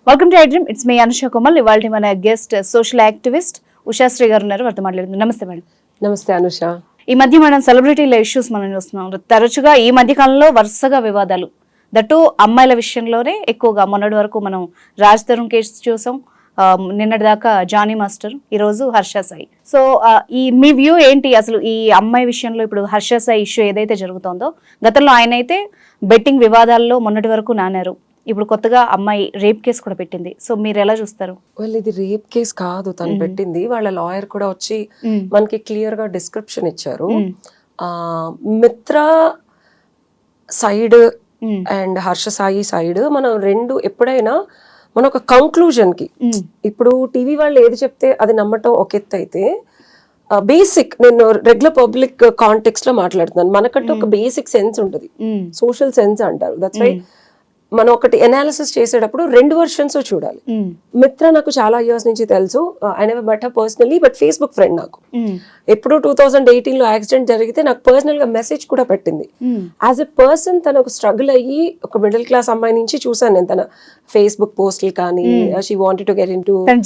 Welcome to iDream. It's me Anusha Komal. ఇవాళ మన guest social activist Ushasri గారు ఉన్నారు, వారితో మాట్లాడుతుంది. నమస్తే మేడం. నమస్తే అనుష. ఈ మధ్య మనం సెలబ్రిటీల ఇష్యూస్ మనం చూస్తున్నాం. తరచుగా ఈ మధ్య కాలంలో వరుసగా వివాదాలు, దట్టు అమ్మాయిల విషయంలోనే ఎక్కువగా. మొన్నటి వరకు మనం రాజ్ తరుణ్ కేసు చూసాం, నిన్నటి దాకా జానీ మాస్టర్, ఈరోజు హర్ష సాయి. సో ఈ మీ వ్యూ ఏంటి అసలు ఈ అమ్మాయి విషయంలో? ఇప్పుడు హర్ష సాయి ఇష్యూ ఏదైతే జరుగుతుందో, గతంలో ఆయన అయితే బెట్టింగ్ వివాదాల్లో మొన్నటి వరకు నానారు. ఇప్పుడు కొత్తగా అమ్మాయి రేప్ కేసు కూడా పెట్టింది. సో మీరు ఎలా చూస్తారు? వాళ్ళు ఇది రేప్ కేసు కాదు తను పెట్టింది. వాళ్ళ లాయర్ కూడా వచ్చి మనకి క్లియర్ గా డిస్క్రిప్షన్ ఇచ్చారు. మిత్ర side and Harsha Sai side మనం రెండు ఎప్పుడైనా మన ఒక కంక్లూజన్ కి, ఇప్పుడు టీవీ వాళ్ళు ఏది చెప్తే అది నమ్మటం ఒక ఎత్తు అయితే, బేసిక్ నేను రెగ్యులర్ పబ్లిక్ కాంటెక్స్ట్ లో మాట్లాడుతున్నాను. మనకంటే ఒక బేసిక్ సెన్స్ ఉంటుంది, సోషల్ సెన్స్ అంటారు. దట్స్ వై మనం ఒకటి ఎనాలిసిస్ చేసేటప్పుడు రెండు వర్షన్స్ చూడాలి. మిత్ర నాకు చాలా ఇయర్స్ నుంచి తెలుసు. I never met her personally, but Facebook friend నాకు. ఎప్పుడు 2018 లో యాక్సిడెంట్ జరిగితే నాకు పర్సనల్ గా మెసేజ్ కూడా పెట్టింది. యాజ్ ఎ పర్సన్ తను ఒక స్ట్రగుల్ అయ్యి ఒక మిడిల్ క్లాస్ అమ్మాయి నుంచి చూసాను నేను తన ఫేస్బుక్ పోస్టులు కానీ. She wanted to get in to తన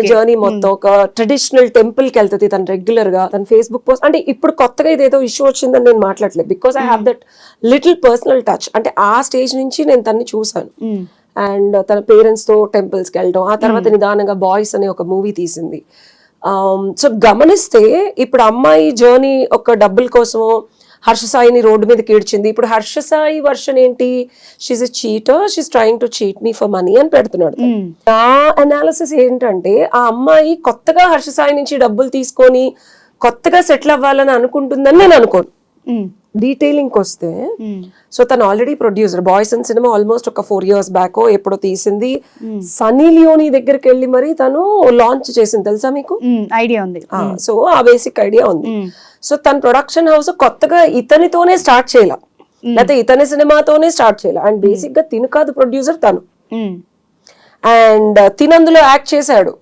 జర్నీ మొత్తం ఒక ట్రెడిషనల్ టెంపుల్ కి వెళ్తుంది తను రెగ్యులర్ గా. తన ఫేస్బుక్ పోస్ట్ అంటే ఇప్పుడు కొత్తగా ఇదేదో ఇష్యూ వచ్చిందని నేను మాట్లాడలేదు, because I have that little personal touch. అంటే ఆ స్టేజ్ నుంచి నేను తన్ని చూసాను. అండ్ తన పేరెంట్స్ తో టెంపుల్స్ కి వెళ్ళడం, ఆ తర్వాత నిదానంగా బాయ్స్ అనే ఒక మూవీ తీసింది. సో గమనిస్తే ఇప్పుడు అమ్మాయి జర్నీ ఒక డబ్బుల కోసమో హర్ష సాయిని రోడ్డు మీదకి ఈడ్చింది. ఇప్పుడు హర్ష సాయి వర్షన్ ఏంటి? She's a cheater, she's trying to cheat me for money అని పెడుతున్నాడు. నా అనాలిసిస్ ఏంటంటే, ఆ అమ్మాయి కొత్తగా హర్ష సాయి నుంచి డబ్బులు తీసుకొని కొత్తగా సెటిల్ అవ్వాలని అనుకుంటుందని నేను అనుకోను. డీటెయిలింగ్ వస్తే, సో తను already producer. Boys and cinema almost ఒక 4 years బ్యాక్ ఎప్పుడో తీసింది. సన్నీ లియోనీ దగ్గరికి వెళ్ళి మరి తను లాంచ్ చేసింది, తెలుసా మీకు? ఐడియా ఉంది. సో ఆ బేసిక్ ఐడియా ఉంది. సో తన ప్రొడక్షన్ హౌస్ కొత్తగా ఇతనితోనే స్టార్ట్ చేయాల, లేకపోతే ఇతని సినిమాతోనే స్టార్ట్ చేయాల. అండ్ బేసిక్ గా తిను కాదు ప్రొడ్యూసర్, తను. అండ్ తినందులో యాక్ట్ చేశాడు.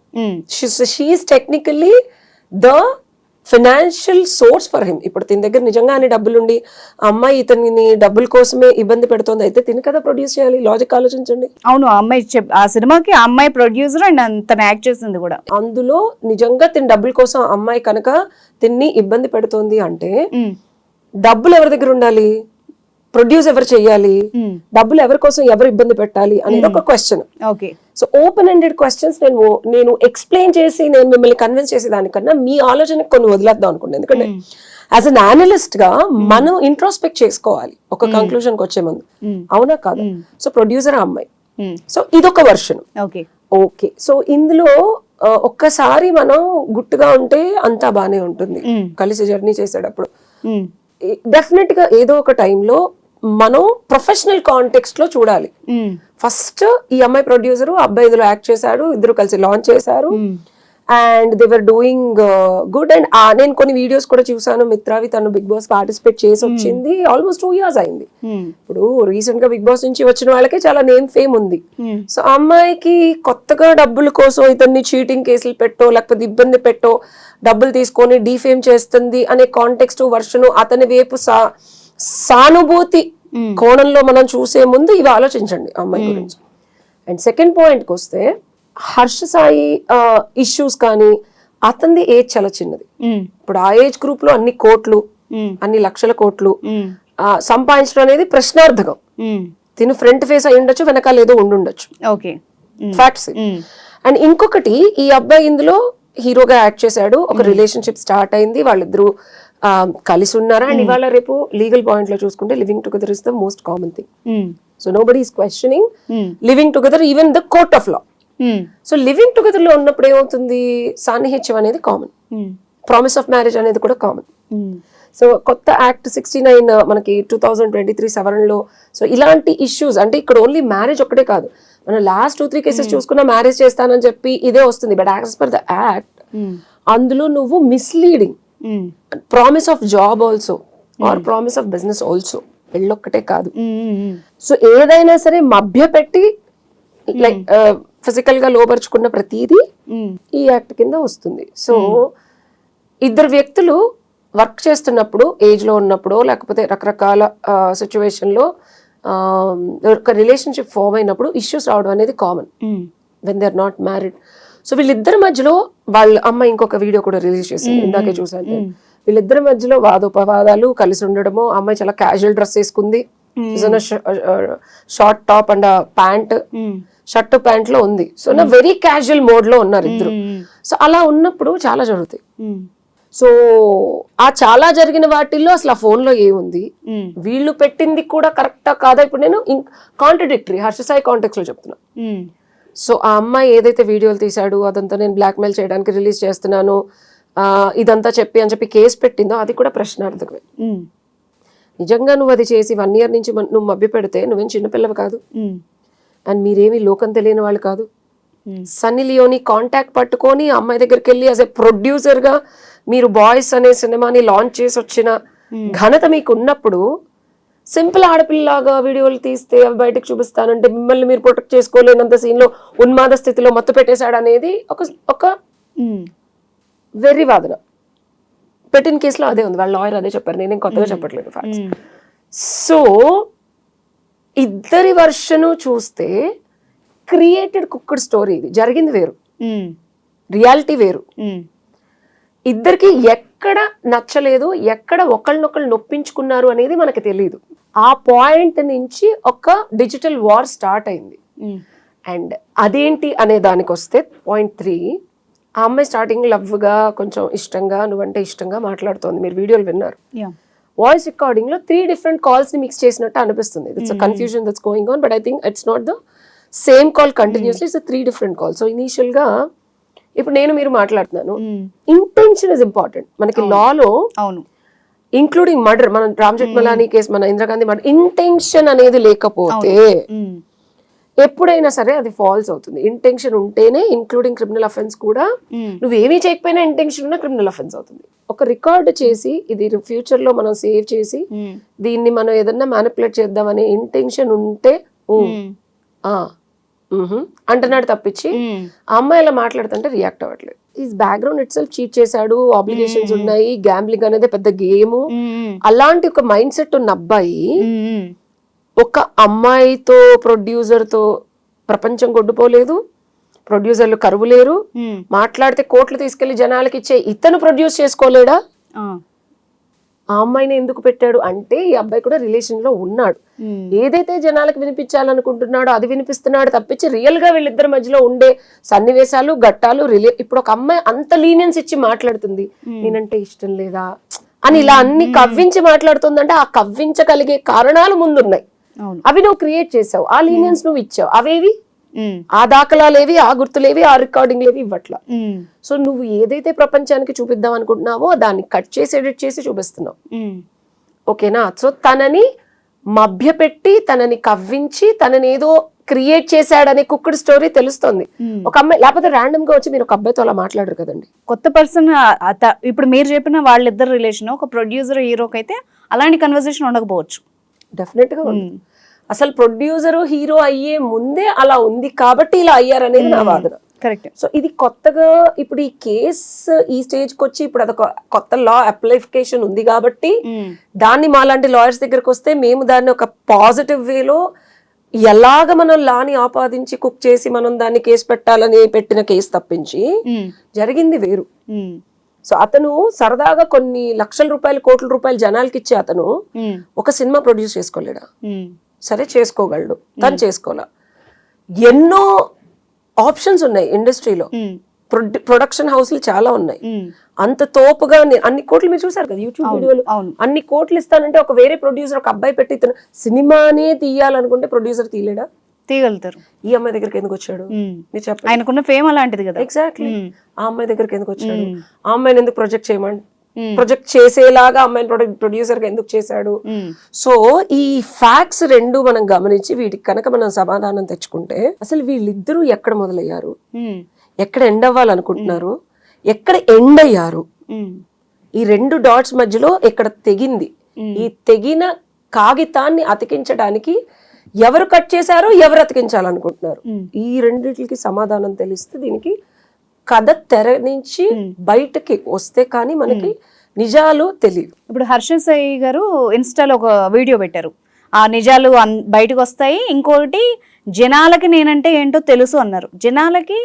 She's technically the financial source for him. ఇప్పుడు తిన దగ్గర నిజంగానే డబ్బులుండి అమ్మాయి ఇతని డబ్బుల కోసమే ఇబ్బంది పెడుతోంది అయితే తిని కదా ప్రొడ్యూస్ చేయాలి. లాజిక్ ఆలోచించండి. అవును, అమ్మాయి ఆ సినిమాకి ఆ అమ్మాయి ప్రొడ్యూసర్ అండ్ తను యాక్ట్ చేసింది కూడా. అందులో నిజంగా తిని డబ్బుల కోసం అమ్మాయి కనుక తిన్ని ఇబ్బంది పెడుతోంది అంటే డబ్బులు ఎవరి దగ్గర ఉండాలి? ప్రొడ్యూస్ ఎవరు చెయ్యాలి? డబ్బులు ఎవరి కోసం ఎవరు ఇబ్బంది పెట్టాలి అనేది ఒక question. So open ended questions నేను ఎక్స్ప్లెయిన్ చేసి నేను మిమ్మల్ని కన్విన్స్ చేసే దానికన్నా మీ ఆలోచనకి కొన్ని వదిలేద్దాం అనుకోండి. ఎందుకంటే యాజ్ అన్ అనలిస్ట్ గా మనం ఇంట్రోస్పెక్ట్ చేసుకోవాలి ఒక కంక్లూజన్ కి వచ్చే ముందు, అవునా కాదు? సో ప్రొడ్యూసర్ అమ్మాయి, సో ఇదొక వర్షన్. ఓకే, సో ఇందులో ఒక్కసారి మనం గుట్టుగా ఉంటే అంతా బానే ఉంటుంది. కలిసి జర్నీ చేసేటప్పుడు డెఫినెట్ గా ఏదో ఒక టైంలో మనం ప్రొఫెషనల్ కాంటెక్స్ట్ లో చూడాలి. ఫస్ట్ ఈ అమ్మాయి ప్రొడ్యూసర్, అబ్బాయి ఇందులో యాక్ట్ చేశాడు, ఇద్దరు కలిసి లాంచ్ చేశారు and they were doing good. And నేను కొన్ని వీడియోస్ కూడా చూసాను మిత్రావి. తను బిగ్ బాస్ పార్టిసిపేట్ చేసి వచ్చింది, ఆల్మోస్ట్ 2 years అయింది. ఇప్పుడు రీసెంట్ గా బిగ్ బాస్ నుంచి వచ్చిన వాళ్ళకి చాలా నేమ్ ఫేమ్ ఉంది. సో అమ్మాయికి కొత్తగా డబ్బుల కోసం ఇతన్ని చీటింగ్ కేసులు పెట్టో లేకపోతే ఇబ్బంది పెట్టో డబ్బులు తీసుకొని డీఫేమ్ చేస్తుంది అనే కాంటెక్స్ట్ వర్షన్ అతని వైపు సానుభూతి కోణంలో మనం చూసే ముందు ఇవి ఆలోచించండి అమ్మాయి గురించి. అండ్ సెకండ్ పాయింట్కి వస్తే, హర్ష సాయి ఇష్యూస్ కానీ అతనిది ఏజ్ చాలా చిన్నది. ఇప్పుడు ఆ ఏజ్ గ్రూప్ లో అన్ని కోట్లు, అన్ని లక్షల కోట్లు సంపాదించడం అనేది ప్రశ్నార్థకం. తిను ఫ్రంట్ ఫేస్ అయి ఉండొచ్చు, వెనకాల ఏదో ఉండుండొచ్చు, ఫ్యాక్ట్స్. అండ్ ఇంకొకటి, ఈ అబ్బాయి ఇందులో హీరోగా యాక్ట్ చేశాడు, ఒక రిలేషన్షిప్ స్టార్ట్ అయింది, వాళ్ళిద్దరూ కలిసి ఉన్నారు. అండ్ ఇవాళ రేపు లీగల్ పాయింట్ లో చూసుకుంటే living together is the most common thing. So nobody is questioning living together, even the court of law. So living together లో ఉన్నప్పుడు ఏమవుతుంది? సాన్నిహిత్యం అనేది కామన్, ప్రామిస్ ఆఫ్ మ్యారేజ్ అనేది కూడా కామన్. సో కొత్త యాక్ట్ 69 మనకి 2023 సవరణలో సో ఇలాంటి ఇష్యూస్, అంటే ఇక్కడ ఓన్లీ మ్యారేజ్ ఒక్కటే కాదు, మనం లాస్ట్ 2-3 కేసెస్ చూసుకున్నా మ్యారేజ్ చేస్తానని చెప్పి ఇదే వస్తుంది. But as per the act అందులో నువ్వు misleading, promise of job also or promise of business also, పెళ్ళొక్కటే కాదు. సో ఏదైనా సరే మభ్య పెట్టి లైక్ ఫిజికల్ గా లోపరుచుకున్న ప్రతిదీ ఈ యాక్ట్ కింద వస్తుంది. సో ఇద్దరు వ్యక్తులు వర్క్ చేస్తున్నప్పుడు ఏజ్ లో ఉన్నప్పుడు లేకపోతే రకరకాల సిచ్యువేషన్ లో ఒక రిలేషన్షిప్ ఫామ్ అయినప్పుడు ఇష్యూస్ రావడం అనేది common when they are not married. So వీళ్ళిద్దరి మధ్యలో వాళ్ళ అమ్మ ఇంకొక వీడియో కూడా రిలీజ్ చేసింది, ఇందాకే చూసాను నేను. వీళ్ళిద్దరి మధ్యలో వాదోపవాదాలు, కలిసి ఉండడము. అమ్మాయి చాలా క్యాజువల్ డ్రెస్ వేసుకుంది, short top and pant, shirt pant లో ఉంది. సో నా వెరీ క్యాజువల్ మోడ్ లో ఉన్నారు ఇద్దరు. సో అలా ఉన్నప్పుడు చాలా జరుగుతాయి. సో ఆ చాలా జరిగిన వాటిల్లో అసలు ఆ ఫోన్ లో ఏముంది, వీళ్ళు పెట్టింది కూడా కరెక్టా కాదా, ఇప్పుడు నేను కాంట్రడిక్టరీ హర్ష సాయి కాంటెక్స్ట్ లో చెప్తున్నా. సో ఆ అమ్మాయి ఏదైతే వీడియోలు తీశాడు అదంతా నేను బ్లాక్మెయిల్ చేయడానికి రిలీజ్ చేస్తున్నాను ఇదంతా అని చెప్పి కేసు పెట్టిందో అది కూడా ప్రశ్నార్థకమే. నిజంగా నువ్వు అది చేసి 1 year నుంచి నువ్వు మభ్య పెడితే నువ్వేం చిన్నపిల్లవి కాదు, అండ్ మీరేమి లోకం తెలియని వాళ్ళు కాదు. సన్నీ లియోని కాంటాక్ట్ పట్టుకొని అమ్మాయి దగ్గరికి వెళ్ళి యాజ్ ఎ ప్రొడ్యూసర్ గా మీరు బాయ్స్ అనే సినిమాని లాంచ్ చేసి వచ్చిన ఘనత మీకు ఉన్నప్పుడు సింపుల్ ఆడపిల్లలాగా వీడియోలు తీస్తే అవి బయటకు చూపిస్తానంటే మిమ్మల్ని మీరు ప్రొటెక్ట్ చేసుకోలేనంత సీన్ లో ఉన్మాద స్థితిలో మత్తు పెట్టేశాడు అనేది ఒక వెర్రి వాదన. పెట్టిన కేసులో అదే ఉంది, వాళ్ళ లాయర్ అదే చెప్పారు, నేనేం కొత్తగా చెప్పట్లేదు ఫ్యాక్ట్స్. సో ఇద్దరి వర్షను చూస్తే క్రియేటెడ్ కుక్డ్ స్టోరీ, ఇది జరిగింది వేరు, రియాలిటీ వేరు. ఇద్దరికి ఎక్కడ నచ్చలేదు, ఎక్కడ ఒకళ్ళనొకళ్ళు నొప్పించుకున్నారు అనేది మనకి తెలియదు. ఆ పాయింట్ నుంచి ఒక డిజిటల్ వార్ స్టార్ట్ అయింది. అండ్ అదేంటి అనే దానికి వస్తే పాయింట్ 3, ఆ అమ్మాయి స్టార్టింగ్ లవ్ గా కొంచెం ఇష్టంగా నువ్వంటే ఇష్టంగా మాట్లాడుతోంది, మీరు వీడియోలు విన్నారు. వాయిస్ రికార్డింగ్ లో 3 different కాల్స్ ని మిక్స్ చేసినట్టు అనిపిస్తుంది. It's confusion that's going on, but I think it's not the same call continuously, it's 3 different calls. So initial గా ఇప్పుడు నేను మీరు మాట్లాడుతున్నాను, ఇంటెన్షన్ ఇస్ ఇంపార్టెంట్ మనకి లాలో, ఇంక్లూడింగ్ మర్డర్. మనం రామ్ జెఠ్మలానీ కేసు, మన ఇందిరాగాంధీ మర్డర్, ఇంటెన్షన్ అనేది లేకపోతే ఎప్పుడైనా సరే అది ఫాల్స్ అవుతుంది. ఇంటెన్షన్ ఉంటేనే, ఇంక్లూడింగ్ క్రిమినల్ అఫెన్స్ కూడా, నువ్వేమీ చేయకపోయినా ఇంటెన్షన్ ఉన్నా క్రిమినల్ అఫెన్స్ అవుతుంది. ఒక రికార్డ్ చేసి ఇది ఫ్యూచర్ లో మనం సేవ్ చేసి దీన్ని మనం ఏదన్నా మ్యానిపులేట్ చేద్దామనే ఇంటెన్షన్ ఉంటే అంటున్నాడు తప్పించి ఆ అమ్మాయి ఇలా మాట్లాడుతుంటే రియాక్ట్ అవ్వట్లేదు. ఈ బ్యాక్గ్రౌండ్ ఇట్ సెల్ఫ్ చీట్ చేశాడు, ఆబ్లిగేషన్స్ ఉన్నాయి, గ్యాంబ్లింగ్ అనేది పెద్ద గేమ్, అలాంటి ఒక మైండ్ సెట్ ఉన్న అబ్బాయి ఒక అమ్మాయితో ప్రొడ్యూసర్ తో ప్రపంచం కొట్టుపోలేదు, ప్రొడ్యూసర్లు కరువు లేరు, మాట్లాడితే కోట్లు తీసుకెళ్లి జనాలకి ఇచ్చే ఇతను ప్రొడ్యూస్ చేసుకోలేడా? ఆ అమ్మాయిని ఎందుకు పెట్టాడు అంటే ఈ అబ్బాయి కూడా రిలేషన్ లో ఉన్నాడు, ఏదైతే జనాలకు వినిపించాలనుకుంటున్నాడో అది వినిపిస్తున్నాడు తప్పించి రియల్ గా వీళ్ళిద్దరి మధ్యలో ఉండే సన్నివేశాలు ఘట్టాలు ఇప్పుడు ఒక అమ్మాయి అంత లీనియన్స్ ఇచ్చి మాట్లాడుతుంది, నేనంటే ఇష్టం లేదా అని ఇలా అన్ని కవ్వించి మాట్లాడుతుందంటే ఆ కవ్వించగలిగే కారణాలు ముందున్నాయి, అవి నువ్వు క్రియేట్ చేసావు, ఆ లీనియన్స్ నువ్వు ఇచ్చావు, అవేవి ఆ దాఖలాలేవి, ఆ గుర్తులేవి, ఆ రికార్డింగ్ లేవి ఇవ్వట్లా. సో నువ్వు ఏదైతే ప్రపంచానికి చూపిద్దాం అనుకుంటున్నావో దాన్ని కట్ చేసి ఎడిట్ చేసి చూపిస్తున్నావు, ఓకేనా? సో తనని మభ్యపెట్టి, తనని కవ్వించి, తనని ఏదో క్రియేట్ చేశాడనే కుక్కుడు స్టోరీ తెలుస్తుంది. ఒక అమ్మాయి లేకపోతే ర్యాండమ్ గా వచ్చి మీరు ఒక అబ్బాయితో అలా మాట్లాడరు కదండి. కొత్త పర్సన్ ఇప్పుడు మీరు చెప్పిన వాళ్ళిద్దరు రిలేషన్ ఒక ప్రొడ్యూసర్ హీరోకి అయితే అలాంటి కన్వర్సేషన్ ఉండకపోవచ్చు. డెఫినెట్ గా ఉంది. అసలు ప్రొడ్యూసర్ హీరో అయ్యే ముందే అలా ఉంది కాబట్టి ఇలా అయ్యారనేది నా వాదన. కరెక్ట్. సో ఇది కొత్తగా ఇప్పుడు ఈ కేసు ఈ స్టేజ్ కి వచ్చి ఇప్పుడు అదొక కొత్త లా అప్లికేషన్ ఉంది కాబట్టి దాన్ని మాలాంటి లాయర్స్ దగ్గరకు వస్తే మేము దాన్ని ఒక పాజిటివ్ వేలో ఎలాగ మనం లాని ఆపాదించి కుక్ చేసి మనం దాన్ని కేసు పెట్టాలని పెట్టిన కేసు తప్పించి జరిగింది వేరు. సో అతను సరదాగా కొన్ని లక్షల రూపాయలు, కోట్ల రూపాయలు జనాలకి ఇచ్చి అతను ఒక సినిమా ప్రొడ్యూస్ చేసుకోలేడా? సరే చేసుకోగలడు, తను చేసుకోలే. ఎన్నో ఆప్షన్స్ ఉన్నాయి ఇండస్ట్రీలో, ప్రొడక్షన్ హౌస్లు చాలా ఉన్నాయి. అంత తోపుగా అన్ని కోట్లు మీరు చూసారు కదా యూట్యూబ్ వీడియోలు, అన్ని కోట్లు ఇస్తానంటే ఒక వేరే ప్రొడ్యూసర్ ఒక అబ్బాయి పెట్టి ఇతను సినిమానే తీయాలనుకుంటే ప్రొడ్యూసర్ తీయలేడా? తీయగలుగుతారు. ఈ అమ్మాయి దగ్గరికి ఎందుకు వచ్చాడు మీరు చెప్పండి? ఆయనకున్న ఫేమ్ అలాంటిది కదా. ఎగ్జాక్ట్లీ. ఆ అమ్మాయి దగ్గరికి ఎందుకు వచ్చాడు? ఆ అమ్మాయిని ఎందుకు ప్రొజెక్ట్ చేసేలాగా అమ్మాయిని ప్రొడ్యూసర్ గా ఎందుకు చేశాడు? సో ఈ ఫ్యాక్ట్స్ రెండు మనం గమనించి వీటికి కనుక మనం సమాధానం తెచ్చుకుంటే అసలు వీళ్ళిద్దరూ ఎక్కడ మొదలయ్యారు, ఎక్కడ ఎండ్ అవ్వాలనుకుంటున్నారు, ఎక్కడ ఎండ్ అయ్యారు, ఈ 2 డాట్స్ మధ్యలో ఎక్కడ తెగింది, ఈ తెగిన కాగితాన్ని అతికించడానికి ఎవరు కట్ చేశారో, ఎవరు అతికించాలనుకుంటున్నారు, ఈ రెండిటికి సమాధానం తెలిస్తే దీనికి కథ తెర నుంచి బయటకి వస్తే కానీ మనకి నిజాలు తెలియదు. ఇప్పుడు హర్ష సాయి గారు ఇన్స్టాలో ఒక వీడియో పెట్టారు, ఆ నిజాలు బయటకు వస్తాయి, ఇంకొకటి జనాలకి నేనంటే ఏంటో తెలుసు అన్నారు. జనాలకి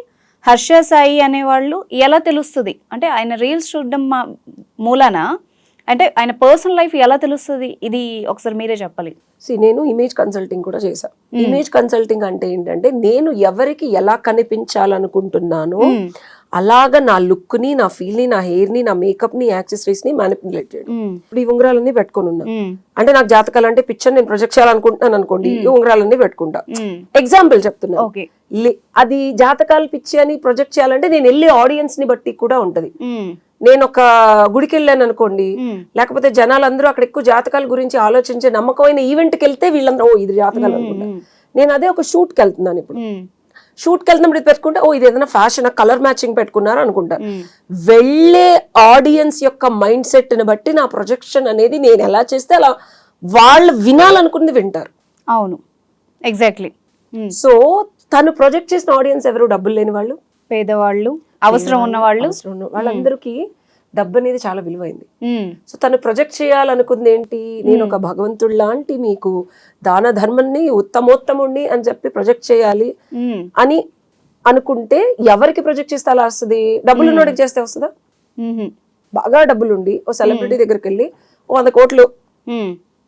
హర్ష సాయి అనేవాళ్ళు ఎలా తెలుస్తుంది అంటే ఆయన రీల్స్ చూడడం మూలాన, అంటే ఆయన పర్సనల్ లైఫ్ ఎలా తెలుస్తుంది, ఇది ఒకసారి మీరే చెప్పాలి. నేను ఇమేజ్ కన్సల్టింగ్ కూడా చేశా. ఇమేజ్ కన్సల్టింగ్ అంటే ఏంటంటే నేను ఎవరికి ఎలా కనిపించాలనుకుంటున్నాను అలాగా నా లుక్ ని, నా ఫీల్ ని, నా హెయిర్ ని, నా మేకప్ ని, యాక్సెసరీస్ ని మ్యానిపులేట్ చేయడం. ఇప్పుడు ఈ ఉంగరాలన్నీ పెట్టుకుని ఉన్నా అంటే నాకు జాతకాలు అంటే పిక్చర్ నేను ప్రొజెక్ట్ చేయాలనుకుంటున్నాను అనుకోండి, ఈ ఉంగరాలన్నీ పెట్టుకుంటా. ఎగ్జాంపుల్ చెప్తున్నా. అది జాతకాలు పిచ్చి అని ప్రొజెక్ట్ చేయాలంటే నేను వెళ్ళే ఆడియన్స్ ని బట్టి కూడా ఉంటది. నేను ఒక గుడికి వెళ్ళాను అనుకోండి, లేకపోతే జనాలందరూ అక్కడ ఎక్కువ జాతకాల గురించి ఆలోచించే నమ్మకమైన ఈవెంట్కి వెళ్తే వీళ్ళందరూ ఓ ఇది జాతకాలు అనుకుంటా. నేను అదే ఒక షూట్కి వెళ్తున్నాను, ఇప్పుడు షూట్కి వెళ్తున్నప్పుడు ఇది పెట్టుకుంటే ఓ ఇది ఏదైనా ఫ్యాషన్ కలర్ మ్యాచింగ్ పెట్టుకున్నారు అనుకుంటా. వెళ్ళే ఆడియన్స్ యొక్క మైండ్ సెట్ ని బట్టి నా ప్రొజెక్షన్ అనేది నేను ఎలా చేస్తే అలా వాళ్ళు వినాలనుకున్నది వింటారు. అవును, ఎగ్జాక్ట్లీ. సో తను ప్రొజెక్ట్ చేసిన ఆడియన్స్ ఎవరు? డబ్బులు లేని వాళ్ళు, పేదవాళ్ళు, అవసరం ఉన్న వాళ్ళు, వాళ్ళందరికీ డబ్బు అనేది చాలా విలువైంది. సో తను ప్రొజెక్ట్ చేయాలనుకుంది ఏంటి, నేను ఒక భగవంతుడు లాంటి మీకు దాన ధర్మాన్ని ఉత్తమోత్తముణ్ణి అని చెప్పి ప్రొజెక్ట్ చేయాలి అని అనుకుంటే ఎవరికి ప్రొజెక్ట్ చేస్తే అలా వస్తుంది? డబ్బులు ఉన్నోడికి చేస్తే వస్తుందా? బాగా డబ్బులుండి ఓ సెలబ్రిటీ దగ్గరికి వెళ్ళి ఓ 100 కోట్లు,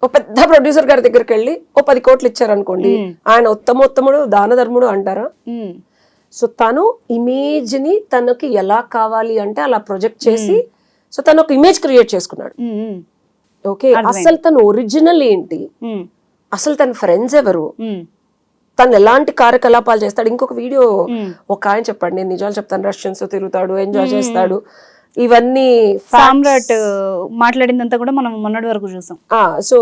ఓ పెద్ద ప్రొడ్యూసర్ గారి దగ్గరికి వెళ్ళి ఓ 10 కోట్లు ఇచ్చారనుకోండి, ఆయన ఉత్తమోత్తముడు దాన ధర్ముడు అంటారా? సో తను ఇమేజ్ ని తనకి ఎలా కావాలి అంటే అలా ప్రొజెక్ట్ చేసి, సో తను ఒక ఇమేజ్ క్రియేట్ చేసుకున్నాడు. ఓకే, అసలు తను ఒరిజినల్ ఏంటి, అసలు తన ఫ్రెండ్స్ ఎవరు, తను ఎలాంటి కార్యకలాపాలు చేస్తాడు. ఇంకొక వీడియో ఒక ఆయన చెప్పాడు, నేను నిజాలు చెప్తాను, రష్యన్స్ తో తిరుగుతాడు, ఎంజాయ్ చేస్తాడు, ఇవన్నీ సామ్రాట్ మాట్లాడిందంతా కూడా మనం మొన్నటి వరకు చూసాం. సో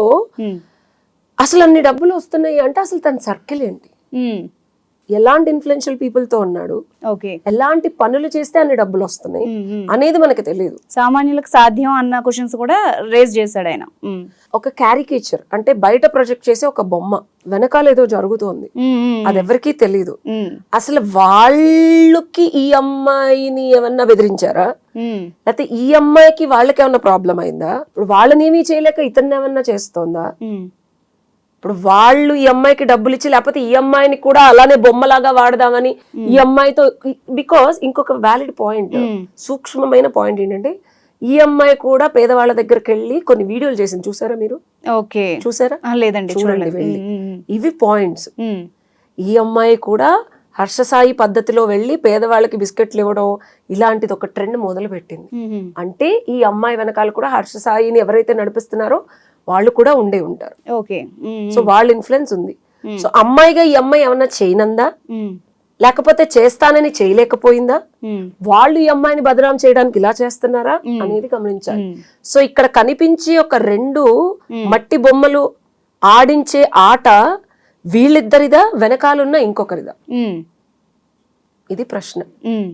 అసలు అన్ని డబ్బులు వస్తున్నాయి అంటే అసలు తన సర్కిల్ ఏంటి, ఎలాంటి ఇన్ఫ్లుయెన్షియల్ పీపుల్ తో ఉన్నాడు, ఎలాంటి పనులు చేస్తే అన్ని డబ్బులు వస్తున్నాయి అనేది మనకి తెలియదు. సామాన్యులకు సాధ్యం అన్న క్వశ్చన్స్ కూడా రేజ్ చేశాడు ఆయన. ఒక క్యారికేచర్ అంటే బయట ప్రొజెక్ట్ చేసే ఒక బొమ్మ వెనకాల ఏదో జరుగుతోంది, అది ఎవరికీ తెలియదు. అసలు వాళ్ళకి ఈ అమ్మాయిని ఏమన్నా బెదిరించారా, లేకపోతే ఈ అమ్మాయికి వాళ్ళకి ఏమన్నా ప్రాబ్లం అయిందా, ఇప్పుడు వాళ్ళనేమీ చేయలేక ఇతన్ని ఏమన్నా చేస్తోందా, ఇప్పుడు వాళ్ళు ఈ అమ్మాయికి డబ్బులు ఇచ్చి లేకపోతే ఈ అమ్మాయిని కూడా అలానే బొమ్మలాగా వాడదామని ఈ అమ్మాయితో. బికాస్ ఇంకొక వ్యాలిడ్ పాయింట్, సూక్ష్మమైన పాయింట్ ఏంటంటే ఈ అమ్మాయి కూడా పేదవాళ్ళ దగ్గరికి వెళ్ళి కొన్ని వీడియోలు చేసింది, చూసారా మీరు? ఓకే, చూసారా? లేదండి, చూడండి వెళ్ళి. ఇవి పాయింట్స్. ఈ అమ్మాయి కూడా హర్ష సాయి పద్ధతిలో వెళ్ళి పేదవాళ్ళకి బిస్కెట్లు ఇవ్వడం ఇలాంటిది ఒక ట్రెండ్ మొదలు పెట్టింది. అంటే ఈ అమ్మాయి వెనకాల కూడా హర్ష సాయిని ఎవరైతే నడిపిస్తున్నారో వాళ్ళు కూడా ఉండే ఉంటారు. సో వాళ్ళ ఇన్ఫ్లుయెన్స్ ఉంది. సో అమ్మాయిగా ఈ అమ్మాయి ఏమన్నా చేయనందా, లేకపోతే చేస్తానని చేయలేకపోయిందా, వాళ్ళు ఈ అమ్మాయిని బదనాం చేయడానికి ఇలా చేస్తున్నారా అనేది గమనించాలి. సో ఇక్కడ కనిపించి ఒక 2 మట్టి బొమ్మలు ఆడించే ఆట వీళ్ళిద్దరిదా, వెనకాలన్న ఇంకొకరిదా? ఇది ప్రశ్న.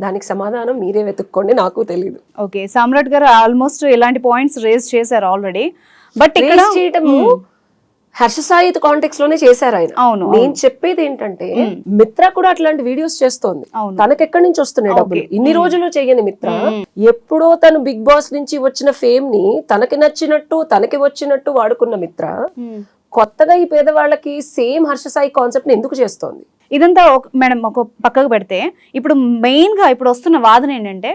దానికి సమాధానం మీరే వెతుక్కోండి, నాకు తెలియదు. ఓకే, సామ్రాట్ గారు ఆల్మోస్ట్ ఇలాంటి పాయింట్స్ రేజ్ చేశారు ఆల్రెడీ. బట్ ఇక్కడ చేయటము హర్ష సాయి కాంటెక్స్ట్ లోనే చేశారు ఆయన. నేను చెప్పేది ఏంటంటే మిత్ర కూడా అట్లాంటి వీడియోస్ చేస్తోంది, తనకెక్కడి నుంచి వస్తున్నాయి డబ్బులు? ఇన్ని రోజులు చేయని మిత్ర ఎప్పుడో తను బిగ్ బాస్ నుంచి వచ్చిన ఫేమ్ ని తనకి నచ్చినట్టు తనకి వచ్చినట్టు వాడుకున్న మిత్ర కొత్తగా ఈ పేదవాళ్ళకి సేమ్ హర్ష సాయి కాన్సెప్ట్ ని ఎందుకు చేస్తోంది? ఇదంతా మేడం ఒక పక్కకు పెడితే, ఇప్పుడు మెయిన్ గా ఇప్పుడు వస్తున్న వాదన ఏంటంటే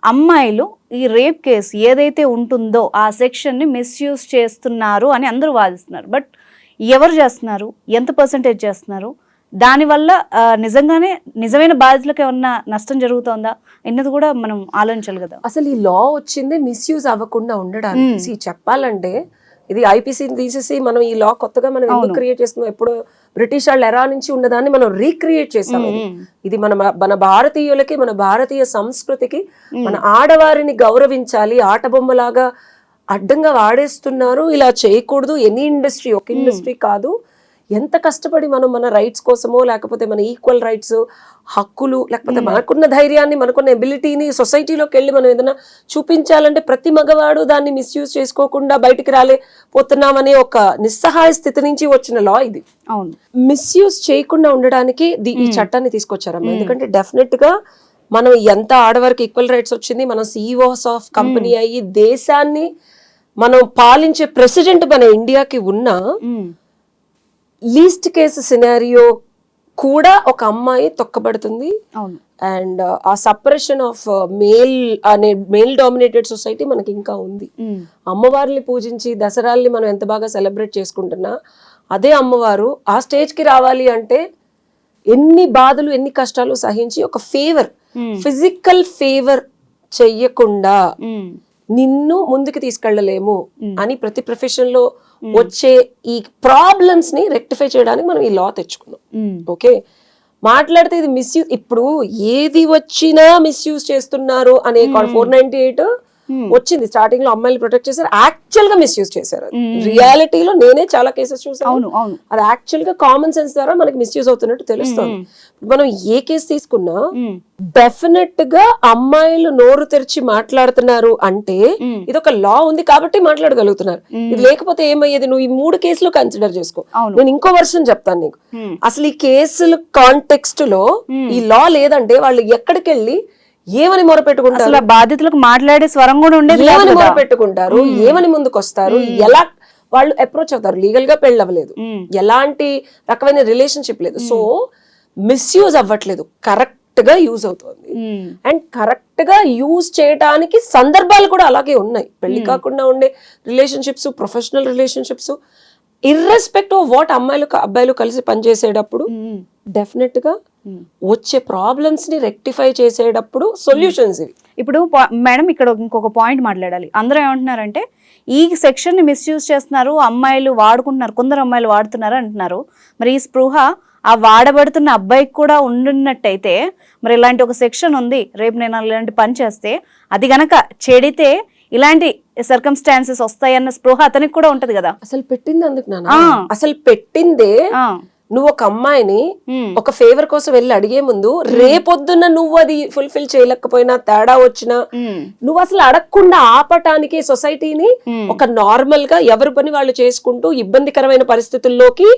అమ్మాయిలు ఈ రేప్ కేసు ఏదైతే ఉంటుందో ఆ సెక్షన్ ని మిస్యూజ్ చేస్తున్నారు అని అందరూ వాదిస్తున్నారు. బట్ ఎవరు చేస్తున్నారు, ఎంత పర్సెంటేజ్ చేస్తున్నారు, దానివల్ల నిజంగానే నిజమైన బాధితులకు ఏమన్నా నష్టం జరుగుతుందా అన్నది కూడా మనం ఆలోచించాలి కదా. అసలు ఈ లా వచ్చిందే మిస్యూజ్ అవ్వకుండా ఉండడానికి. చెప్పాలంటే ఇది ఐపీసీని తీసేసి మనం ఈ లా కొత్తగా మనం ఎందుకు క్రియేట్ చేసుకున్నాం? ఎప్పుడు బ్రిటిష్ వాళ్ళ ఎరా నుంచి ఉన్నదాన్ని మనం రీక్రియేట్ చేసాం. ఇది మన భారతీయులకి, మన భారతీయ సంస్కృతికి, మన ఆడవారిని గౌరవించాలి, ఆట బొమ్మలాగా అడ్డంగా వాడేస్తున్నారు, ఇలా చేయకూడదు. ఎనీ ఇండస్ట్రీ, ఒక ఇండస్ట్రీ కాదు, ఎంత కష్టపడి మనం మన రైట్స్ కోసమో లేకపోతే మన ఈక్వల్ రైట్స్, హక్కులు, లేకపోతే మనకున్న ధైర్యాన్ని, మనకున్న ఎబిలిటీని సొసైటీలోకి వెళ్ళి మనం ఏదైనా చూపించాలంటే ప్రతి మగవాడు దాన్ని మిస్యూజ్ చేసుకోకుండా బయటికి రాలేపోతున్నామనే ఒక నిస్సహాయ స్థితి నుంచి వచ్చిన లా ఇది. మిస్యూజ్ చేయకుండా ఉండడానికి ఈ చట్టాన్ని తీసుకొచ్చారమ్మా. ఎందుకంటే డెఫినెట్ గా మనం ఎంత ఆడవారికి ఈక్వల్ రైట్స్ వచ్చింది, మనం సీఈఓస్ ఆఫ్ కంపెనీ అయ్యి దేశాన్ని మనం పాలించే ప్రెసిడెంట్ మన ఇండియాకి ఉన్న లీస్ట్ కేసు సినారియో కూడా ఒక అమ్మాయి తొక్కబడుతుంది. అవును. అండ్ ఆ separation of male dominated society మనకి ఇంకా ఉంది. అమ్మవారిని పూజించి దసరాల్ని మనం ఎంత బాగా సెలబ్రేట్ చేసుకుంటున్నా, అదే అమ్మవారు ఆ స్టేజ్ కి రావాలి అంటే ఎన్ని బాధలు ఎన్ని కష్టాలు సహించి ఒక ఫేవర్, ఫిజికల్ ఫేవర్ చెయ్యకుండా నిన్ను ముందుకు తీసుకెళ్ళలేము అని ప్రతి ప్రొఫెషన్ లో వచ్చే ఈ ప్రాబ్లమ్స్ ని రెక్టిఫై చేయడానికి మనం ఈ లా తెచ్చుకున్నాం. ఓకే, మాట్లాడితే ఇది మిస్యూజ్, ఇప్పుడు ఏది వచ్చినా మిస్యూజ్ చేస్తున్నారు అనే 498 వచ్చింది. స్టార్టింగ్ లో అమ్మాయిలు ప్రొటెక్ట్ చేశారు, యాక్చువల్ గా మిస్యూజ్ చేశారు. రియాలిటీలో నేనే చాలా కేసెస్ చూసాను. అది యాక్చువల్ గా కామన్ సెన్స్ ద్వారా మనకి మిస్యూజ్ అవుతున్నట్టు తెలుస్తుంది. మనం ఏ కేసు తీసుకున్నా డెఫినెట్ గా అమ్మాయిలు నోరు తెరిచి మాట్లాడుతున్నారు అంటే ఇది ఒక లా ఉంది కాబట్టి మాట్లాడగలుగుతున్నారు. ఇది లేకపోతే ఏమయ్యేది? నువ్వు ఈ 3 కేసులు కన్సిడర్ చేసుకో. నేను ఇంకో వర్షన్ చెప్తాను నీకు. అసలు ఈ కేసుల కాంటెక్స్ట్ లో ఈ లా లేదంటే వాళ్ళు ఎక్కడికి వెళ్ళి ఏమని మొరపెట్టుకుంటారు? బాధితులకు మాట్లాడే స్వరం కూడా ఉండేది. ఏమని మొరపెట్టుకుంటారు, ఏమని ముందుకు వస్తారు, ఎలా వాళ్ళు అప్రోచ్ అవుతారు? లీగల్ గా పెళ్ళవలేదు, ఎలాంటి రకమైన రిలేషన్షిప్ లేదు, సో మిస్యూజ్ అవ్వట్లేదు, కరెక్ట్ గా యూజ్ అవుతుంది. అండ్ కరెక్ట్ గా యూజ్ చేయడానికి సందర్భాలు కూడా అలాగే ఉన్నాయి. పెళ్లి కాకుండా ఉండే relationships, professional relationships, irrespective of what అబ్బాయిలు కలిసి పనిచేసేటప్పుడు డెఫినెట్ గా వచ్చే ప్రాబ్లమ్స్ ని రెక్టిఫై చేసేటప్పుడు సొల్యూషన్స్ ఇవి. ఇప్పుడు మేడం ఇక్కడ ఇంకొక పాయింట్ మాట్లాడాలి. అందరూ ఏమంటున్నారంటే ఈ సెక్షన్ ని మిస్యూజ్ చేస్తున్నారు, అమ్మాయిలు వాడుకుంటున్నారు, కొందరు అమ్మాయిలు వాడుతున్నారు అంటున్నారు. మరి ఈ స్పృహ ఆ వాడబడుతున్న అబ్బాయికి కూడా ఉండున్నట్టయితే మరి ఇలాంటి ఒక సెక్షన్ ఉంది, రేపు నేను ఇలాంటి పని చేస్తే అది గనక చెడితే ఇలాంటి సర్కమ్స్టాన్సెస్ వస్తాయన్న స్పృహ అతనికి కూడా ఉంటది కదా. అసలు పెట్టింది అందుకు నాన్న, అసలు పెట్టిందే నువ్వు ఒక అమ్మాయిని ఒక ఫేవర్ కోసం వెళ్ళి అడిగే ముందు రేపొద్దున నువ్వు అది ఫుల్ఫిల్ చేయలేకపోయినా, తేడా వచ్చినా, నువ్వు అసలు అడగకుండా ఆపటానికి సొసైటీని ఒక నార్మల్ గా ఎవరి పని వాళ్ళు చేసుకుంటూ ఇబ్బందికరమైన పరిస్థితుల్లోకి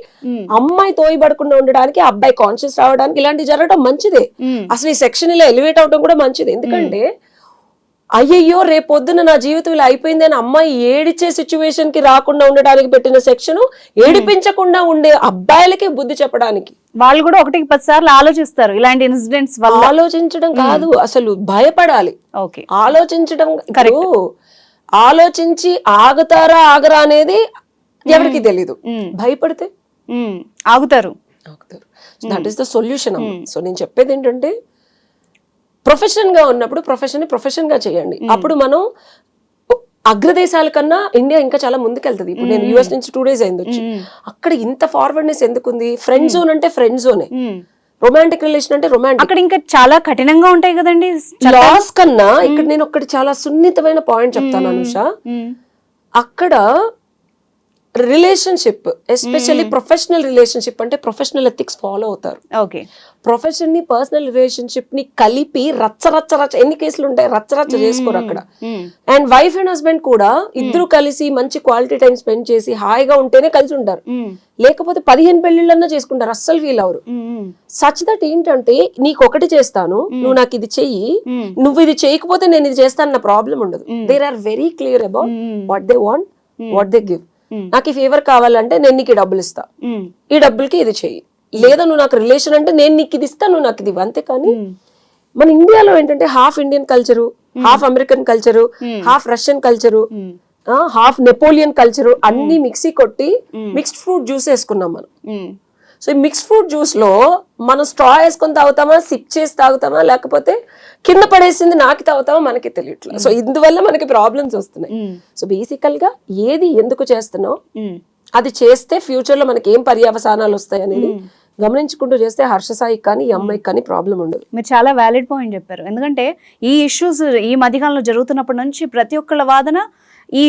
అమ్మాయి తోయబడకుండా ఉండడానికి, అబ్బాయి కాన్షియస్ రావడానికి ఇలాంటి జరగడం మంచిదే. అసలు ఈ సెక్షన్ ఇలా ఎలివేట్ అవడం కూడా మంచిది. ఎందుకంటే అయ్యయ్యో రేపొద్దున నా జీవితం ఇలా అయిపోయింది అని అమ్మాయి ఏడిచే సిచ్యువేషన్ కి రాకుండా ఉండడానికి పెట్టిన సెక్షన్, ఏడిపించకుండా ఉండే అబ్బాయిలకి బుద్ధి చెప్పడానికి. వాళ్ళు కూడా 1-10 సార్లు ఆలోచిస్తారు ఇలాంటి ఇన్సిడెంట్స్ వల్ల. ఆలోచించడం కాదు, అసలు భయపడాలి. ఆలోచించడం, ఆలోచించి ఆగుతారా ఆగరా అనేది ఎవరికి తెలీదు. భయపడితే ఆగుతారు. That is the solution. So నేను చెప్పేది ఏంటంటే, ప్రొఫెషన్ గా ఉన్నప్పుడు ప్రొఫెషన్ గా చేయండి. అప్పుడు మనం అగ్రదేశాల కన్నా ఇండియా ఇంకా చాలా ముందుకెళ్తుంది. ఇప్పుడు నేను యుఎస్ నుంచి 2 days అయింది వచ్చి, అక్కడ ఇంత ఫార్వర్డ్నెస్ ఎందుకుంది? ఫ్రెండ్ జోన్ అంటే ఫ్రెండ్ జోనే, రొమాంటిక్ రిలేషన్ అంటే రొమాంటిక్. అక్కడ ఇంకా చాలా కఠినంగా ఉంటాయి కదండి లాస్ కన్నా. ఇక్కడ నేను ఒకటి చాలా సున్నితమైన పాయింట్ చెప్తాను అనుష. అక్కడ రిలేషన్షిప్, ఎస్పెషల్లీ ప్రొఫెషనల్ రిలేషన్షిప్ అంటే ప్రొఫెషనల్ ఎథిక్స్ ఫాలో అవుతారు. ప్రొఫెషన్ ని పర్సనల్ రిలేషన్షిప్ ని కలిపి రచ్చ ఎన్ని కేసులు ఉంటాయి, రచ్చ చేసుకోరు అక్కడ. అండ్ వైఫ్ అండ్ హస్బెండ్ కూడా ఇద్దరు కలిసి మంచి క్వాలిటీ టైం స్పెండ్ చేసి హాయిగా ఉంటేనే కలిసి ఉంటారు. లేకపోతే 15 పెళ్లిళ్ళన్నా చేసుకుంటారు, అస్సలు ఫీల్ అవరు. సచ్ దట్ ఏంటంటే, నీకు ఒకటి చేస్తాను, నువ్వు నాకు ఇది చెయ్యి, నువ్వు ఇది చేయకపోతే నేను ఇది చేస్తాను నా ప్రాబ్లం ఉండదు. There are very clear about what they want, what they give. నాకు ఈ ఫేవర్ కావాలంటే నేను నీకు డబ్బులు ఇస్తా, ఈ డబ్బులకి ఇది చెయ్యి. లేదా నువ్వు నాకు రిలేషన్ అంటే నేను నీకు ఇది ఇస్తా, నువ్వు నాకు ఇది. అంతేకాని మన ఇండియాలో ఏంటంటే half Indian culture, half American culture, half Russian culture, half Napoleon culture అన్ని మిక్సీ కొట్టి మిక్స్డ్ ఫ్రూట్ జ్యూస్ వేసుకున్నాం మనం. సో ఈ మిక్స్డ్ ఫ్రూట్ జ్యూస్ లో మనం స్ట్రా వేసుకొని తాగుతామా, సిప్ చేసి తాగుతామా, లేకపోతే కింద పడేసింది నాకి తాగుతామా మనకి తెలియట్లేదు. సో ఇందువల్ల మనకి ప్రాబ్లమ్స్ వస్తున్నాయి. సో బేసికల్ గా ఏది ఎందుకు చేస్తున్నావు, అది చేస్తే ఫ్యూచర్ లో మనకి ఏం పర్యవసానాలు వస్తాయి అనేది గమనించుకుంటూ చేస్తే హర్షసాయికి కానీ ఈ అమ్మాయికి కానీ ప్రాబ్లం ఉండదు. మీరు చాలా వ్యాలిడ్ పాయింట్ చెప్పారు. ఎందుకంటే ఈ ఇష్యూస్ ఈ మధ్యకాలంలో జరుగుతున్నప్పటి నుంచి ప్రతి ఒక్కళ్ళ వాదన ఈ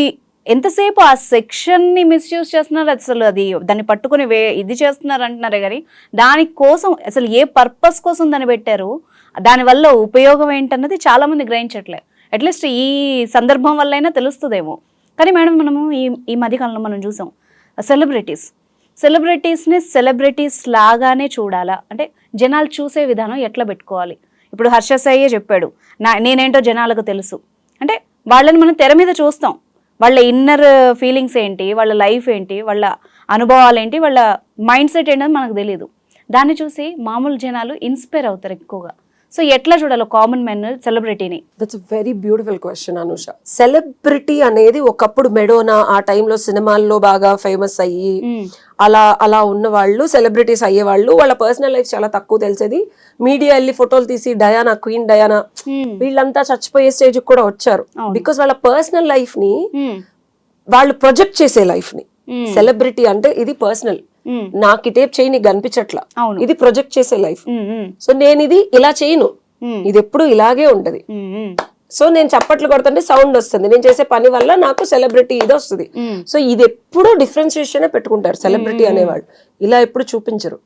ఎంతసేపు ఆ సెక్షన్ ని మిస్యూజ్ చేస్తున్నారు, అసలు అది దాన్ని పట్టుకుని ఇది చేస్తున్నారు అంటున్నారే కానీ దానికోసం అసలు ఏ పర్పస్ కోసం దాన్ని పెట్టారు, దానివల్ల ఉపయోగం ఏంటన్నది చాలా మంది గ్రహించట్లే. అట్లీస్ట్ ఈ సందర్భం వల్ల అయినా తెలుస్తుందేమో. కానీ మేడం, మనము ఈ మధ్యకాలంలో మనం చూసాం సెలబ్రిటీస్ని సెలబ్రిటీస్ లాగానే చూడాలా అంటే జనాలు చూసే విధానం ఎట్లా పెట్టుకోవాలి, ఇప్పుడు హర్ష సాయే చెప్పాడు, నేనేంటో జనాలకు తెలుసు అంటే. వాళ్ళని మనం తెర మీద చూస్తాం, వాళ్ళ ఇన్నర్ ఫీలింగ్స్ ఏంటి, వాళ్ళ లైఫ్ ఏంటి, వాళ్ళ అనుభవాలు ఏంటి, వాళ్ళ మైండ్ సెట్ ఏంటని మనకు తెలియదు. దాన్ని చూసి మామూలు జనాలు ఇన్స్పైర్ అవుతారు ఎక్కువగా. సో ఎట్లా చూడాలి కామన్ మ్యాన్ సెలబ్రిటీని? That's a very beautiful question Anusha. Celebrity అనేది ఒకప్పుడు మెడోనా ఆ టైంలో సినిమాల్లో బాగా ఫేమస్ అయ్యి అలా ఉన్న వాళ్ళు సెలబ్రిటీస్ అయ్యేవాళ్ళు. వాళ్ళ పర్సనల్ లైఫ్ చాలా తక్కువ తెలిసేది. మీడియా వెళ్ళి ఫోటోలు తీసి డయానా, క్వీన్ డయానా వీళ్ళంతా చచ్చిపోయే స్టేజ్ కూడా వచ్చారు. బికాస్ వాళ్ళ పర్సనల్ లైఫ్ ని వాళ్ళు ప్రొజెక్ట్ చేసే లైఫ్ ని. సెలబ్రిటీ అంటే ఇది పర్సనల్, నాకు ఈ టేప్ చేయి నీకు కనిపించట్లా, ఇది ప్రొజెక్ట్ చేసే లైఫ్. సో నేను ఇది ఇలా చేయను, ఇది ఎప్పుడు ఇలాగే ఉంటది. సో నేను చప్పట్లు కొడుతుంటే సౌండ్ వస్తుంది, నేను చేసే పని వల్ల నాకు సెలబ్రిటీ ఇది వస్తుంది. సో ఇది ఎప్పుడు డిఫరెన్షియేషన్ పెట్టుకుంటారు సెలబ్రిటీ అనేవాళ్ళు. ఇలా ఎప్పుడు చూపించరు.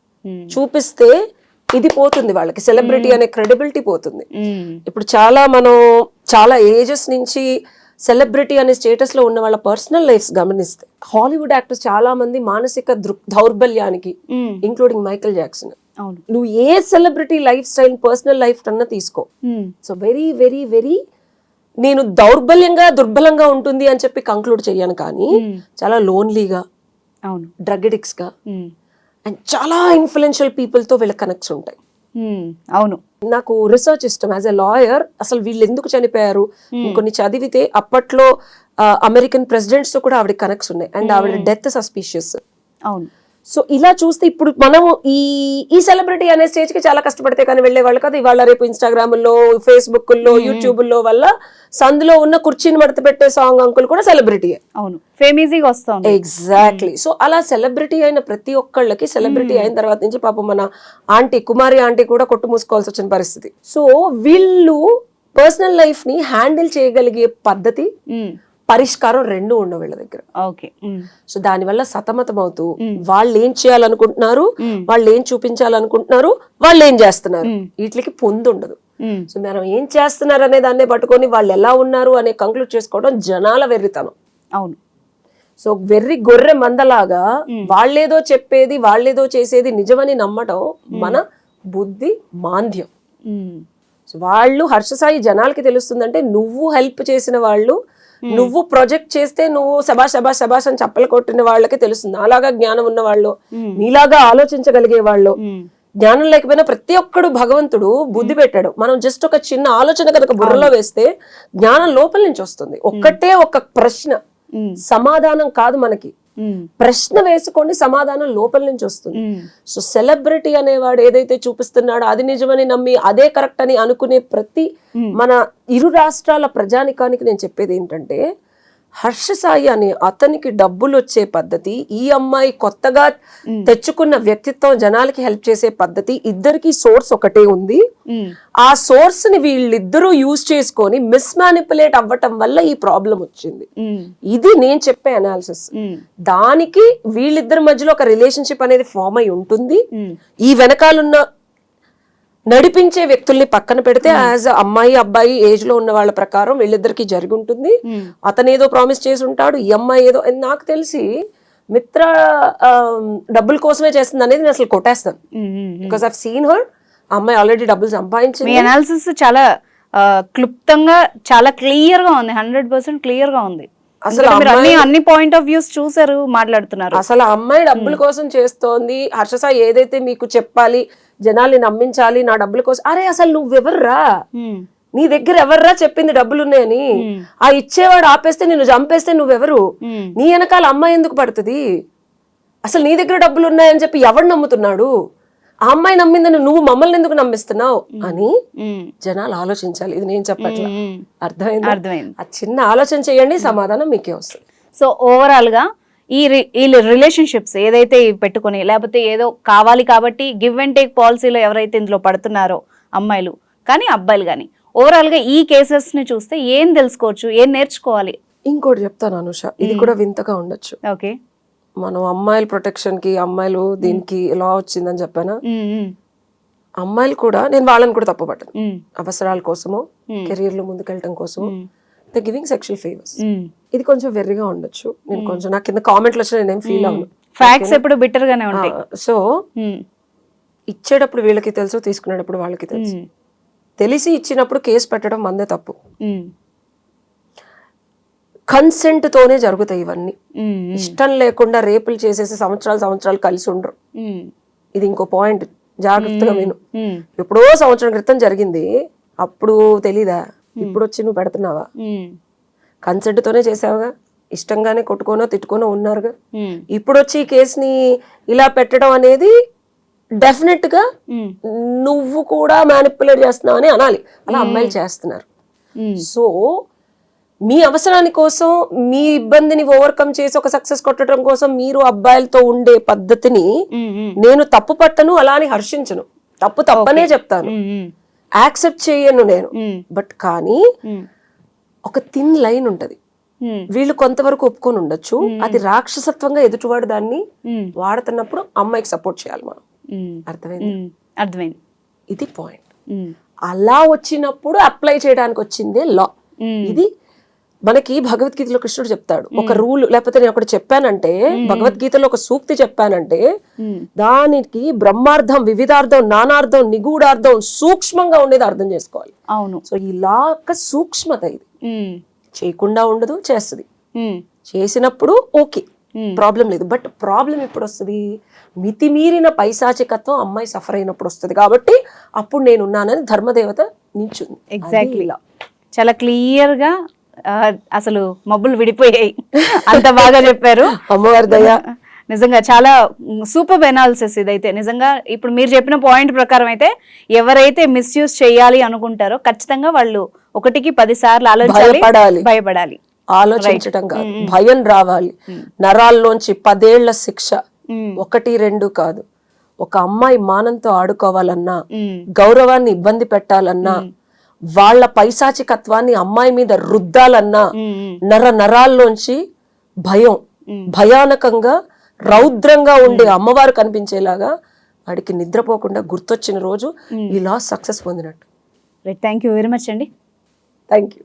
చూపిస్తే ఇది పోతుంది వాళ్ళకి, సెలబ్రిటీ అనే క్రెడిబిలిటీ పోతుంది. ఇప్పుడు మనం చాలా ఏజెస్ నుంచి సెలబ్రిటీ అనే స్టేటస్ లో ఉన్న వాళ్ళ పర్సనల్ లైఫ్స్ గమనిస్తే హాలీవుడ్ యాక్టర్స్ చాలా మంది మానసిక దౌర్బల్యానికి, ఇంక్లూడింగ్ మైకేల్ జాక్సన్. నువ్వు ఏ celebrity life style personal life అన్నా తీసుకో, సో వెరీ వెరీ వెరీ నేను దుర్బలంగా ఉంటుంది అని చెప్పి కంక్లూడ్ చెయ్యను, కానీ చాలా లోన్లీగా, డ్రగ్ అడిక్ట్స్ గా అండ్ చాలా ఇన్ఫ్లుయెన్షియల్ పీపుల్ తో వీళ్ళ కనెక్ట్స్ ఉంటాయి. అవును, నాకు రీసెర్చ్ ఇష్టం. యాజ్ ఎ లాయర్ అసలు వీళ్ళు ఎందుకు చనిపోయారు కొన్ని చదివితే అప్పట్లో అమెరికన్ ప్రెసిడెంట్స్ తో కూడా ఆవిడ కనెక్ట్స్ ఉన్నాయి అండ్ ఆవిడ డెత్ సస్పీషియస్. అవును. సో ఇలా చూస్తే ఇప్పుడు మనం ఈ సెలబ్రిటీ అనే స్టేజ్ కి చాలా కష్టపడితే కానీ వెళ్లే వాళ్ళు కదా. ఇవాళ రేపు ఇన్స్టాగ్రామ్ లో, ఫేస్బుక్ లో, యూట్యూబ్ లో వల్ల సందులో ఉన్న కుర్చీని మడత పెట్టే సాంగ్ అంకుల్ కూడా సెలబ్రిటీ. అవును, ఫేమీజీగా వస్తుంది. ఎగ్జాక్ట్లీ. సో అలా సెలబ్రిటీ అయిన ప్రతి ఒక్కళ్ళకి సెలబ్రిటీ అయిన తర్వాత నుంచి పాపం మన కుమారి ఆంటీ కూడా కొట్టు మూసుకోవాల్సి వచ్చిన పరిస్థితి. సో వీళ్ళు పర్సనల్ లైఫ్ ని హ్యాండిల్ చేయగలిగే పద్ధతి, పరిష్కారం రెండు ఉండవు వీళ్ళ దగ్గర. సో దానివల్ల సతమతం అవుతూ వాళ్ళు ఏం చేయాలనుకుంటున్నారు, వాళ్ళు ఏం చూపించాలనుకుంటున్నారు, వాళ్ళు ఏం చేస్తున్నారు, వీటికి పొందు ఉండదు. సో మనం ఏం చేస్తున్నారు అనే దాన్నే పట్టుకొని వాళ్ళు ఎలా ఉన్నారు అనే కంక్లూడ్ చేసుకోవడం జనాల వెర్రితనం. అవును. సో వెర్రి గొర్రె మందలాగా వాళ్ళేదో చెప్పేది, వాళ్ళేదో చేసేది నిజమని నమ్మటం మన బుద్ధి మాంద్యం. సో వాళ్ళు హర్షసాయి జనాలకి తెలుస్తుందంటే నువ్వు హెల్ప్ చేసిన వాళ్ళు, నువ్వు ప్రొజెక్ట్ చేస్తే నువ్వు శబాష్ శబాష్ శబాష్ అని చప్పలు కొట్టిన వాళ్ళకి తెలుస్తుంది. అలాగా జ్ఞానం ఉన్న వాళ్ళు, నీలాగా ఆలోచించగలిగే వాళ్ళు, జ్ఞానం లేకపోయినా ప్రతి ఒక్కడు భగవంతుడు బుద్ధి పెట్టాడు. మనం జస్ట్ ఒక చిన్న ఆలోచన కనుక బుర్రలో వేస్తే జ్ఞానం లోపల నుంచి వస్తుంది. ఒక్కటే ఒక ప్రశ్న, సమాధానం కాదు మనకి, ప్రశ్న వేసుకోండి, సమాధానం లోపల నుంచి వస్తుంది. సో సెలబ్రిటీ అనేవాడు ఏదైతే చూపిస్తున్నాడో అది నిజమని నమ్మి అదే కరెక్ట్ అని అనుకునే ప్రతి మన ఇరు రాష్ట్రాల ప్రజానికానికి నేను చెప్పేది ఏంటంటే, హర్షసాయి అనే అతనికి డబ్బులు వచ్చే పద్ధతి, ఈ అమ్మాయి కొత్తగా తెచ్చుకున్న వ్యక్తిత్వం జనాలకి హెల్ప్ చేసే పద్ధతి, ఇద్దరికి సోర్స్ ఒకటే ఉంది. ఆ సోర్స్ ని వీళ్ళిద్దరూ యూజ్ చేసుకొని మిస్మానిపులేట్ అవ్వటం వల్ల ఈ ప్రాబ్లం వచ్చింది. ఇది నేను చెప్పే అనాలిసిస్. దానికి వీళ్ళిద్దరి మధ్యలో ఒక రిలేషన్షిప్ అనేది ఫామ్ అయి ఉంటుంది. ఈ వెనకాలన్న నడిపించే వ్యక్తుల్ని పక్కన పెడితే యాజ్ అమ్మాయి అబ్బాయి ఏజ్ లో ఉన్న వాళ్ళ ప్రకారం వీళ్ళిద్దరికి జరిగి ఉంటుంది. అతను ఏదో ప్రామిస్ చేసి ఉంటాడు, ఈ అమ్మాయి ఏదో. నాకు తెలిసి మిత్ర డబ్బుల కోసమే చేస్తుంది అనేది నేను అసలు కొట్టేస్తాను. Because I've seen her. అమ్మాయి ఆల్రెడీ డబ్బులు సంపాదించింది. మీ అనాలిసిస్ చాలా క్లుప్తంగా, చాలా క్లియర్ గా ఉంది, 100% క్లియర్ గా ఉంది. అసలు అన్ని పాయింట్ ఆఫ్ వ్యూస్ చూసారు, మాట్లాడుతున్నారు. అసలు అమ్మాయి డబ్బుల కోసం చేస్తోంది. హర్షసాయి ఏదైతే మీకు చెప్పాలి, జనాల్ని నమ్మించాలి నా డబ్బుల కోసం, అరే అసలు నువ్వెవర్రా, నీ దగ్గర ఎవర్రా చెప్పింది డబ్బులున్నాయని? ఆ ఇచ్చేవాడు ఆపేస్తే నిన్ను చంపేస్తే నువ్వెవరు? నీ వెనకాల అమ్మాయి ఎందుకు పడుతుంది? అసలు నీ దగ్గర డబ్బులు ఉన్నాయని చెప్పి ఎవడు నమ్ముతున్నాడు? ఆ అమ్మాయి నమ్మిందని నువ్వు మమ్మల్ని ఎందుకు నమ్మిస్తున్నావు అని జనాలు ఆలోచించాలి. ఇది నేను చెప్పట్లా, అర్థమైంది? ఆ చిన్న ఆలోచన చేయండి, సమాధానం మీకే వస్తుంది. సో ఓవరాల్ గా ఈ రిలేషన్షిప్స్ ఏదైతే పెట్టుకుని, లేకపోతే ఏదో కావాలి కాబట్టి గివ్ అండ్ టేక్ పాలసీలో ఎవరైతే ఇందులో పడుతున్నారో అమ్మాయిలు కానీ అబ్బాయిలు కానీ, ఓవరాల్ గా ఈ కేసెస్ ని చూస్తే ఏం తెలుసుకోవచ్చు, ఏం నేర్చుకోవాలి? ఇంకోటి చెప్తాను అనుష, ఇది కూడా వింతగా ఉండొచ్చు. ఓకే, మనం అమ్మాయిల ప్రొటెక్షన్ కి, అమ్మాయిలు దీనికి లా వచ్చిందని చెప్పానా, అమ్మాయిలు కూడా, నేను వాళ్ళని కూడా తప్పుపట్టను. అవసరాల కోసమో కెరీర్ లో ముందుకెళ్ళటం కోసమో ద గివింగ్ సెక్షువల్ ఫేవర్స్, ఇది కొంచెం వెర్రిగా ఉండొచ్చు. నేను కొంచెం నాకు కింద కామెంట్లు వచ్చినా నేనేం ఫీల్ అవ్వను. ఫ్యాక్ట్స్ ఎప్పుడు బిటర్ గానే ఉంటాయి. సో ఇచ్చేటప్పుడు వీళ్ళకి తెలుసు, తీసుకునేటప్పుడు వాళ్ళకి తెలుసు. తెలిసి ఇచ్చినప్పుడు కేసు పెట్టడం మందే తప్పు. కన్సెంట్ తోనే జరుగుతాయి ఇవన్నీ. ఇష్టం లేకుండా రేపులు చేసేసి సంవత్సరాలు కలిసి ఉండరు. ఇది ఇంకో పాయింట్, జాగ్రత్తగా విను. ఎప్పుడో సంవత్సరం క్రితం జరిగింది, అప్పుడు తెలీదా? ఇప్పుడు వచ్చి నువ్వు పెడుతున్నావా? కన్సెంట్ తోనే చేసావుగా, ఇష్టంగానే కొట్టుకోనో తిట్టుకోనో ఉన్నారుగా. ఇప్పుడు వచ్చి ఈ కేసుని ఇలా పెట్టడం అనేది డెఫినెట్ గా నువ్వు కూడా మ్యానిపులేట్ చేస్తున్నావు అని అనాలి. అలా అమ్మాయిలు చేస్తున్నారు. సో మీ అవసరాని కోసం, మీ ఇబ్బందిని ఓవర్కమ్ చేసి ఒక సక్సెస్ కొట్టడం కోసం మీరు అబ్బాయిలతో ఉండే పద్ధతిని నేను తప్పు పట్టను, అలా అని హర్షించను. తప్పనే చెప్తాను, యాక్సెప్ట్ చేయను నేను. బట్ కానీ ఒక థిన్ లైన్ ఉంటది. వీళ్ళు కొంతవరకు ఒప్పుకొని ఉండొచ్చు, అది రాక్షసత్వంగా ఎదుటివాడు దాన్ని వాడుతున్నప్పుడు అమ్మాయికి సపోర్ట్ చేయాలి మనం. అర్థమైంది. ఇది పాయింట్. అలా వచ్చినప్పుడు అప్లై చేయడానికి వచ్చిందే లా. ఇది మనకి భగవద్గీతలో కృష్ణుడు చెప్తాడు, ఒక రూల్, లేకపోతే నేను ఒకటి చెప్పానంటే, భగవద్గీతలో ఒక సూక్తి చెప్పానంటే దానికి బ్రహ్మార్థం, వివిధార్థం, నానార్థం, నిగూఢార్థం, సూక్ష్మంగా ఉండేది అర్థం చేసుకోవాలి. అవును. సో ఈ లా యొక్క సూక్ష్మత ఇది. చేయకుండా ఉండదు, చేస్తుంది. చేసినప్పుడు ఓకే, ప్రాబ్లం లేదు. బట్ ప్రాబ్లం ఎప్పుడు వస్తుంది? మితిమీరిన పైశాచికత్వం అమ్మాయి సఫర్ అయినప్పుడు వస్తుంది. కాబట్టి అప్పుడు నేనున్నానని ధర్మదేవత నించుంది. ఎగ్జాక్ట్లీ. చాలా క్లియర్ గా అసలు మబ్బులు విడిపోయాయి, అంత బాగా చెప్పారు. అమ్మవారి దయ. నిజంగా చాలా సూపర్ ఎనాలిసిస్ ఇదైతే. నిజంగా ఇప్పుడు మీరు చెప్పిన పాయింట్ ప్రకారం అయితే ఎవరైతే మిస్యూజ్ చేయాలి అనుకుంటారో ఖచ్చితంగా వాళ్ళు 1కి 10 సార్లు ఆలోచించాలి, భయపడాలి. ఆలోచించడం కాదు, భయం రావాలి. నరాల్లోంచి 10 ఏళ్ల శిక్ష, 1, 2 కాదు. ఒక అమ్మాయి మానంతో ఆడుకోవాలన్నా, గౌరవాన్ని ఇబ్బంది పెట్టాలన్నా, వాళ్ళ పైశాచికత్వాన్ని అమ్మాయి మీద రుద్దాలన్నా నరాల్లోంచి భయం, భయానకంగా రౌద్రంగా ఉండే అమ్మవారు కనిపించేలాగా వాడికి నిద్రపోకుండా గుర్తొచ్చిన రోజు ఈ లా సక్సెస్ పొందినట్టు. థ్యాంక్ యూ వెరీ మచ్ అండి. Thank you.